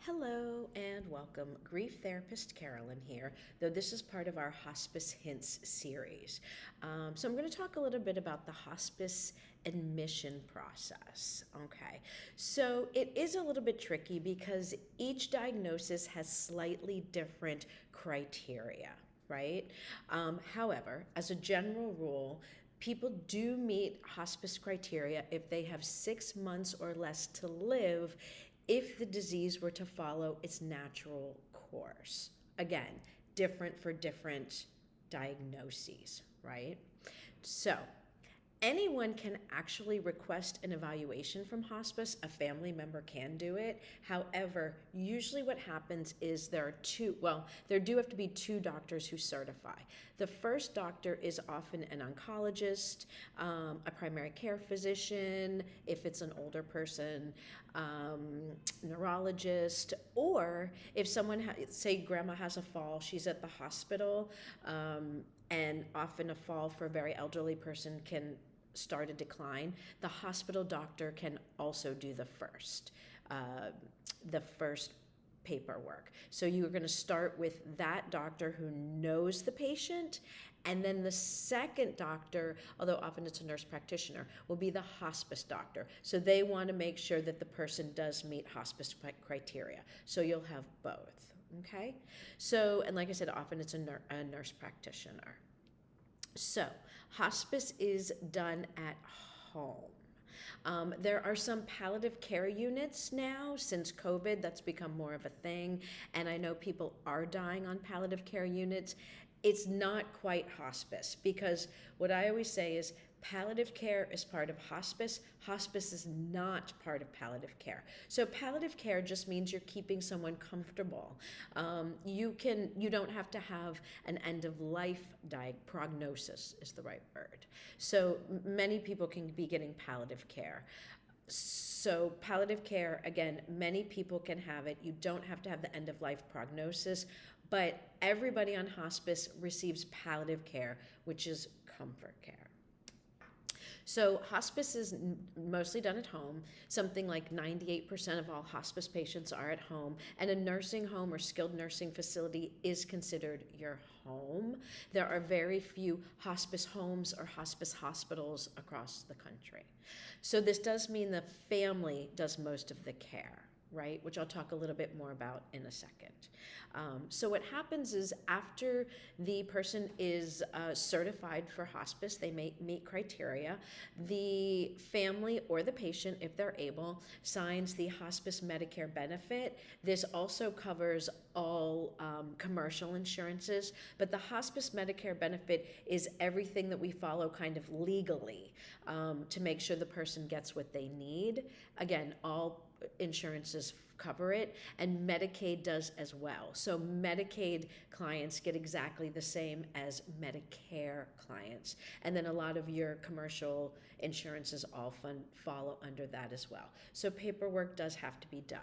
Hello and welcome. Grief therapist Carolyn here, though this is part of our Hospice Hints series. So I'm going to talk a little bit about the hospice admission process. Okay, so it is a little bit tricky because each diagnosis has slightly different criteria, right? However, as a general rule, people do meet hospice criteria if they have 6 months or less to live if the disease were to follow its natural course. Again, different for different diagnoses, right? So, anyone can actually request an evaluation from hospice. A family member can do it. However, usually what happens is there do have to be two doctors who certify. The first doctor is often an oncologist, a primary care physician, if it's an older person, neurologist, or if someone, say grandma has a fall, she's at the hospital, and often a fall for a very elderly person can start a decline. The hospital doctor can also do the first paperwork. So you're going to start with that doctor who knows the patient, and then the second doctor, although often it's a nurse practitioner, will be the hospice doctor. So they want to make sure that the person does meet hospice criteria. So you'll have both, okay? So, and like I said, often it's a nurse practitioner. So, hospice is done at home. There are some palliative care units now. Since COVID, that's become more of a thing, and I know people are dying on palliative care units. It's not quite hospice, because what I always say is palliative care is part of hospice. Hospice is not part of palliative care. So palliative care just means you're keeping someone comfortable. You don't have to have an end of life prognosis is the right word. So many people can be getting palliative care. So palliative care, again, many people can have it. You don't have to have the end of life prognosis, but everybody on hospice receives palliative care, which is comfort care. So hospice is mostly done at home. Something like 98% of all hospice patients are at home, and a nursing home or skilled nursing facility is considered your home. There are very few hospice homes or hospice hospitals across the country. So this does mean the family does most of the care, right? Which I'll talk a little bit more about in a second. So what happens is after the person is certified for hospice, they may meet criteria, the family or the patient, if they're able, signs the hospice Medicare benefit. This also covers all commercial insurances, but the hospice Medicare benefit is everything that we follow kind of legally to make sure the person gets what they need. Again, all insurances cover it, and Medicaid does as well. So Medicaid clients get exactly the same as Medicare clients. And then a lot of your commercial insurances all follow under that as well. So paperwork does have to be done.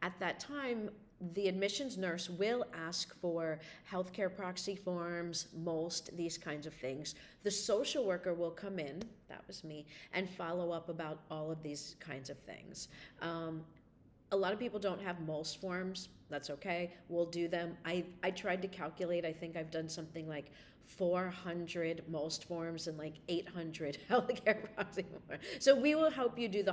At that time, the admissions nurse will ask for healthcare proxy forms, MOLST, these kinds of things. The social worker will come in, that was me, and follow up about all of these kinds of things. A lot of people don't have MOLST forms. That's okay. We'll do them. I tried to calculate. I think I've done something like 400 MOLST forms and like 800 healthcare proxy forms. So we will help you do the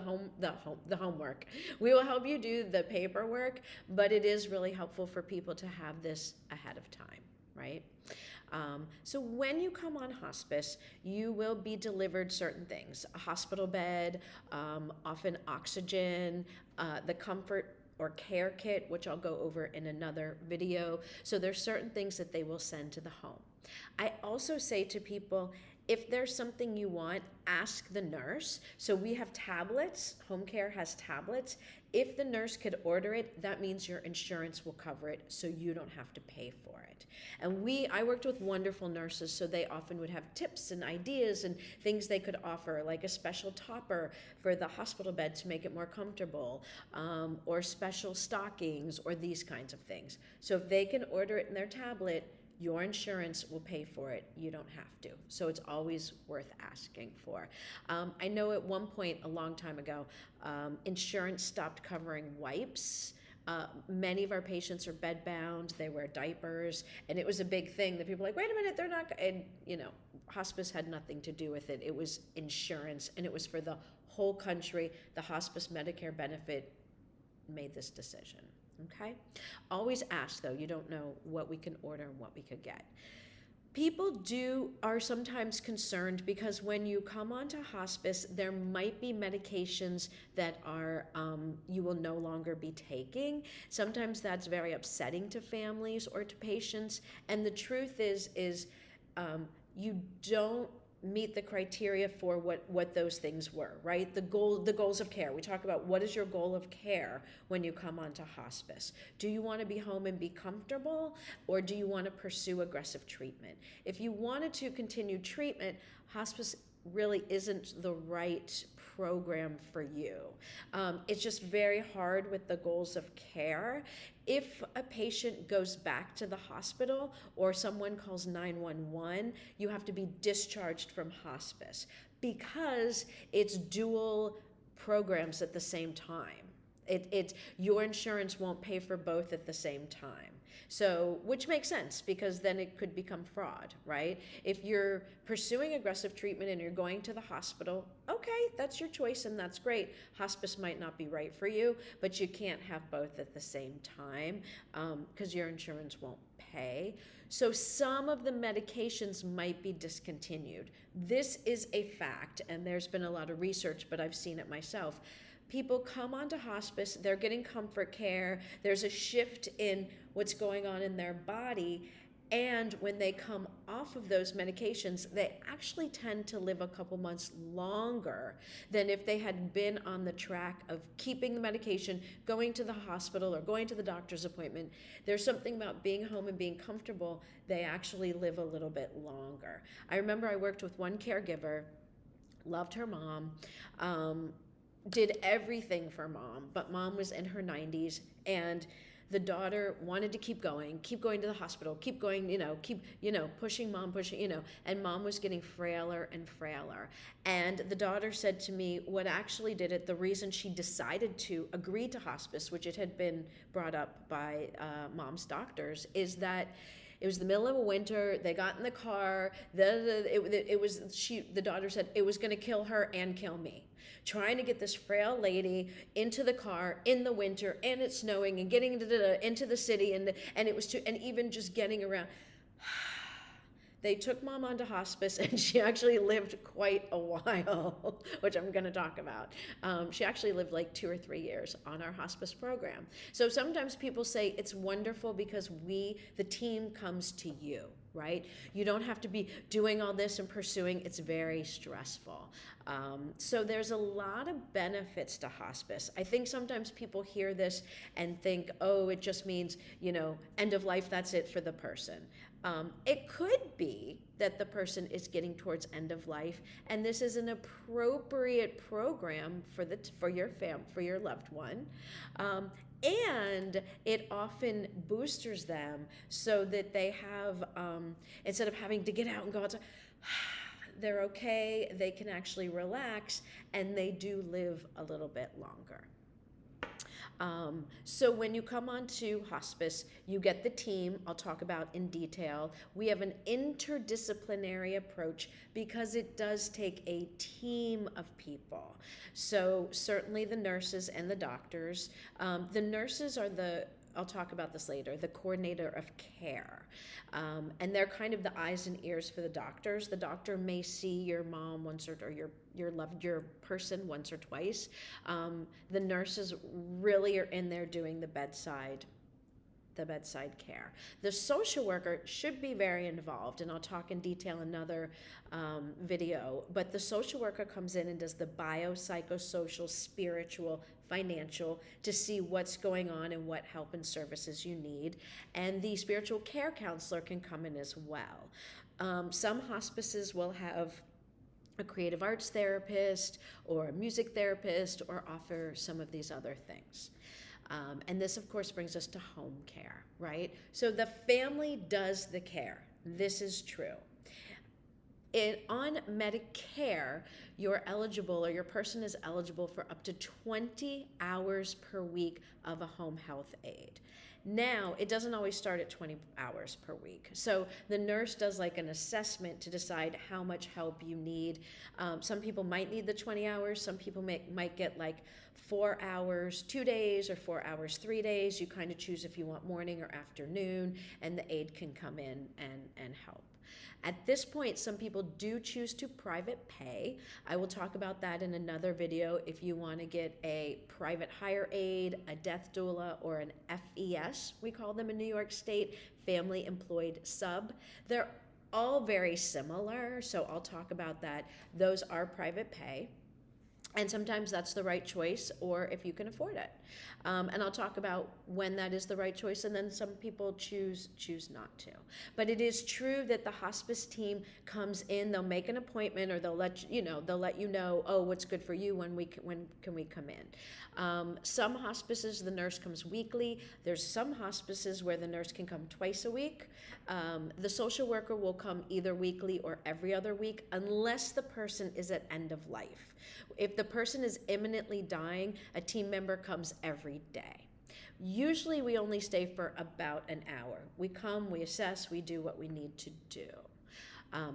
homework. We will help you do the paperwork, but it is really helpful for people to have this ahead of time, right? So when you come on hospice, you will be delivered certain things: a hospital bed, often oxygen, the comfort or care kit, which I'll go over in another video. So there's certain things that they will send to the home. I also say to people, if there's something you want, ask the nurse. So we have tablets. Home care has tablets. If the nurse could order it, that means your insurance will cover it, so you don't have to pay for it. And I worked with wonderful nurses, so they often would have tips and ideas and things they could offer, like a special topper for the hospital bed to make it more comfortable, or special stockings, or these kinds of things. So if they can order it in their tablet, your insurance will pay for it. You don't have to. So it's always worth asking for. I know at one point, a long time ago, insurance stopped covering wipes. Many of our patients are bedbound, they wear diapers, and it was a big thing that people were like, wait a minute, they're not, and hospice had nothing to do with it. It was insurance, and it was for the whole country. The hospice Medicare benefit made this decision, okay? Always ask, though. You don't know what we can order and what we could get. People are sometimes concerned because when you come onto hospice, there might be medications that are you will no longer be taking. Sometimes that's very upsetting to families or to patients. And the truth is you don't meet the criteria for what those things were, right? The goals of care. We talk about what is your goal of care when you come onto hospice. Do you want to be home and be comfortable, or do you want to pursue aggressive treatment? If you wanted to continue treatment, hospice really isn't the right program for you. It's just very hard with the goals of care. If a patient goes back to the hospital or someone calls 911, you have to be discharged from hospice because it's dual programs at the same time. Your insurance won't pay for both at the same time. So, which makes sense because then it could become fraud, right? If you're pursuing aggressive treatment and you're going to the hospital, okay, that's your choice and that's great. Hospice might not be right for you, but you can't have both at the same time because your insurance won't pay. So some of the medications might be discontinued. This is a fact, and there's been a lot of research, but I've seen it myself. People come onto hospice, they're getting comfort care, there's a shift in what's going on in their body, and when they come off of those medications, they actually tend to live a couple months longer than if they had been on the track of keeping the medication, going to the hospital, or going to the doctor's appointment. There's something about being home and being comfortable, they actually live a little bit longer. I remember I worked with one caregiver, loved her mom, did everything for mom, but mom was in her 90s, and the daughter wanted to keep going to the hospital, keep going, pushing mom, and mom was getting frailer and frailer. And the daughter said to me, what actually did it, the reason she decided to agree to hospice, which it had been brought up by mom's doctors, is that it was the middle of winter. They got in the car. The daughter said it was going to kill her and kill me. Trying to get this frail lady into the car in the winter, and it's snowing, and getting into the city, and it was and even just getting around. They took mom onto hospice, and she actually lived quite a while, which I'm going to talk about. She actually lived like 2 or 3 years on our hospice program. So sometimes people say it's wonderful because the team comes to you, right? You don't have to be doing all this and pursuing. It's very stressful. So there's a lot of benefits to hospice. I think sometimes people hear this and think, oh, it just means, end of life, that's it for the person. It could be that the person is getting towards end of life, and this is an appropriate program for your loved one. And it often boosters them so that they have, instead of having to get out and go outside, they're okay, they can actually relax, and they do live a little bit longer. So when you come onto hospice, you get the team I'll talk about in detail. We have an interdisciplinary approach because it does take a team of people. So certainly the nurses and the doctors. The nurses are I'll talk about this later, the coordinator of care. And they're kind of the eyes and ears for the doctors. The doctor may see your mom once or your person once or twice. The nurses really are in there doing the bedside care. The social worker should be very involved, and I'll talk in detail in another video, but the social worker comes in and does the biopsychosocial, spiritual, financial to see what's going on and what help and services you need. And the spiritual care counselor can come in as well. Some hospices will have a creative arts therapist or a music therapist or offer some of these other things. And this, of course, brings us to home care, right? So the family does the care. This is true. On Medicare, you're eligible, or your person is eligible for up to 20 hours per week of a home health aide. Now, it doesn't always start at 20 hours per week. So the nurse does like an assessment to decide how much help you need. Some people might need the 20 hours. Some people might get like 4 hours 2 days or 4 hours 3 days. You kind of choose if you want morning or afternoon, and the aide can come in and help. At this point, some people do choose to private pay. I will talk about that in another video. If you want to get a private hire aide, a death doula, or an FES, we call them in New York State, family employed sub. They're all very similar, so I'll talk about that. Those are private pay. And sometimes that's the right choice, or if you can afford it. And I'll talk about when that is the right choice, and then some people choose not to. But it is true that the hospice team comes in, they'll make an appointment, or they'll let you know, oh, what's good for you, when can we come in. Some hospices, the nurse comes weekly. There's some hospices where the nurse can come twice a week. The social worker will come either weekly or every other week, unless the person is at end of life. If the person is imminently dying, a team member comes every day. Usually we only stay for about an hour. We come, we assess, we do what we need to do.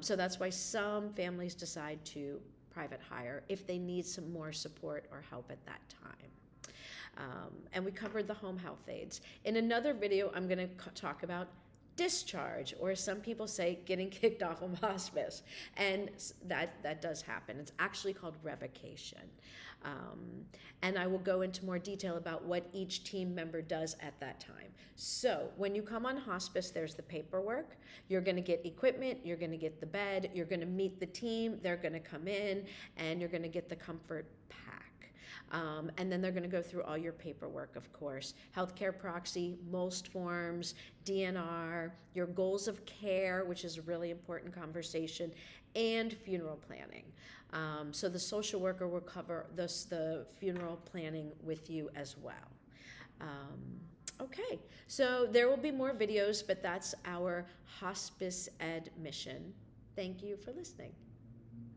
So that's why some families decide to private hire if they need some more support or help at that time. And we covered the home health aides. In another video, I'm going to talk about discharge, or some people say getting kicked off of hospice, and that does happen. It's actually called revocation, and I will go into more detail about what each team member does at that time. So when you come on hospice, there's the paperwork. You're going to get equipment, you're going to get the bed, you're going to meet the team, they're going to come in, and you're going to get the comfort pack. And then they're going to go through all your paperwork, of course. Healthcare proxy, MOLST forms, DNR, your goals of care, which is a really important conversation, and funeral planning. So the social worker will cover the funeral planning with you as well. Okay, so there will be more videos, but that's our hospice ed mission. Thank you for listening.